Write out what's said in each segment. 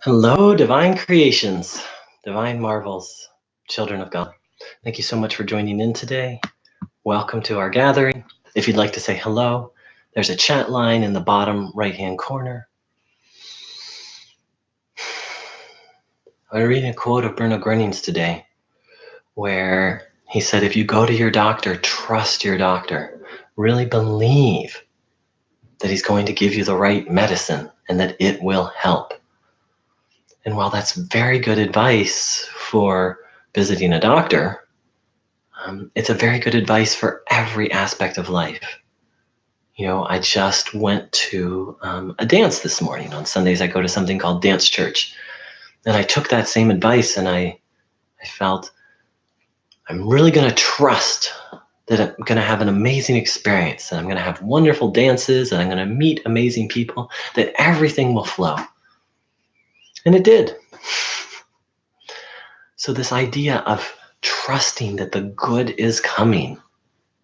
Hello, divine creations, divine marvels, children of God. Thank you so much for joining in today. Welcome to our gathering. If you'd like to say hello, there's a chat line in the bottom right-hand corner. I'm reading a quote of Bruno Groening's today, where he said, if you go to your doctor, trust your doctor. Really believe that he's going to give you the right medicine and that it will help. And while that's very good advice for visiting a doctor, it's a very good advice for every aspect of life. You know, I just went to a dance this morning. On Sundays, I go to something called Dance Church. And I took that same advice and I felt I'm really going to trust that I'm going to have an amazing experience, and I'm going to have wonderful dances, and I'm going to meet amazing people, that everything will flow. And it did. So this idea of trusting that the good is coming,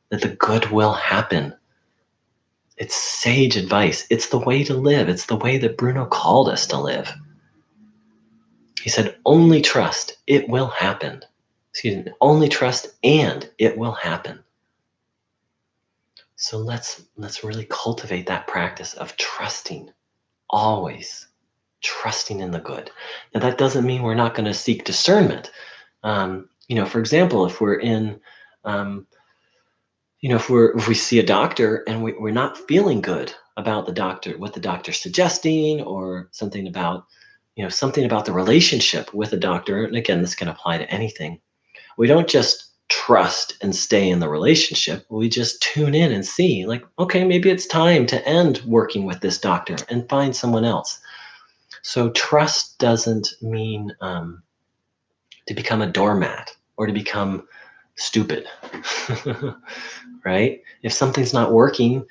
that the good will happen, it's sage advice. It's the way to live. It's the way that Bruno called us to live. He said, only trust, it will happen. Excuse me, only trust and it will happen. So let's really cultivate that practice of trusting, always trusting in the good. Now that doesn't mean we're not going to seek discernment. For example, if we're in, if we see a doctor and we're not feeling good about the doctor, what the doctor's suggesting, or something about the relationship with a doctor, and again, this can apply to anything. We don't just trust and stay in the relationship. We just tune in and see, like, okay, maybe it's time to end working with this doctor and find someone else. So trust doesn't mean to become a doormat or to become stupid, right? If something's not working,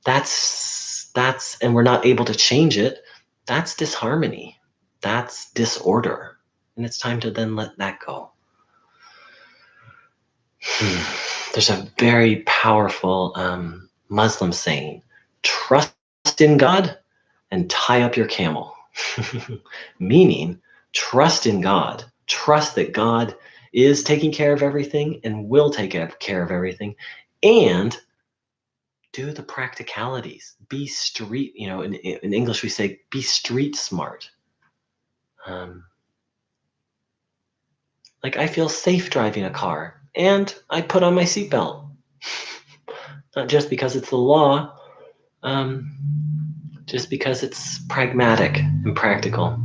that's and we're not able to change it, that's disharmony, that's disorder, and it's time to then let that go. There's a very powerful Muslim saying, trust in God and tie up your camel. Meaning, trust in God, trust that God is taking care of everything and will take care of everything, and do the practicalities. Be street, in English we say, be street smart. Like, I feel safe driving a car and I put on my seatbelt. Not just because it's the law, just because it's pragmatic and practical.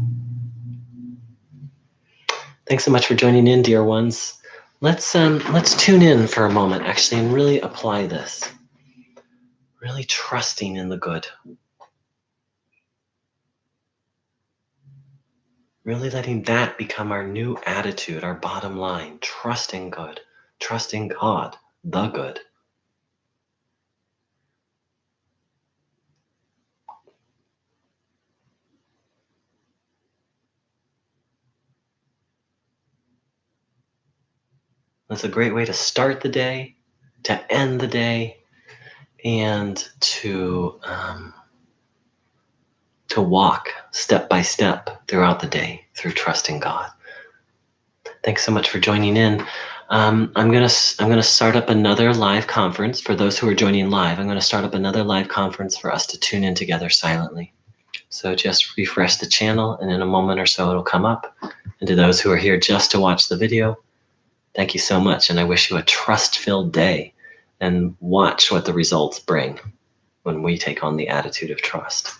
Thanks so much for joining in, dear ones. Let's tune in for a moment, actually, and really apply this. Really trusting in the good. Really letting that become our new attitude, our bottom line. Trusting good, trusting God, the good. That's a great way to start the day, to end the day, and to walk step by step throughout the day through trusting God. Thanks so much for joining in. I'm gonna start up another live conference for those who are joining live. I'm gonna start up another live conference for us to tune in together silently. So just refresh the channel, and in a moment or so it'll come up. And to those who are here just to watch the video, thank you so much, and I wish you a trust-filled day, and watch what the results bring when we take on the attitude of trust.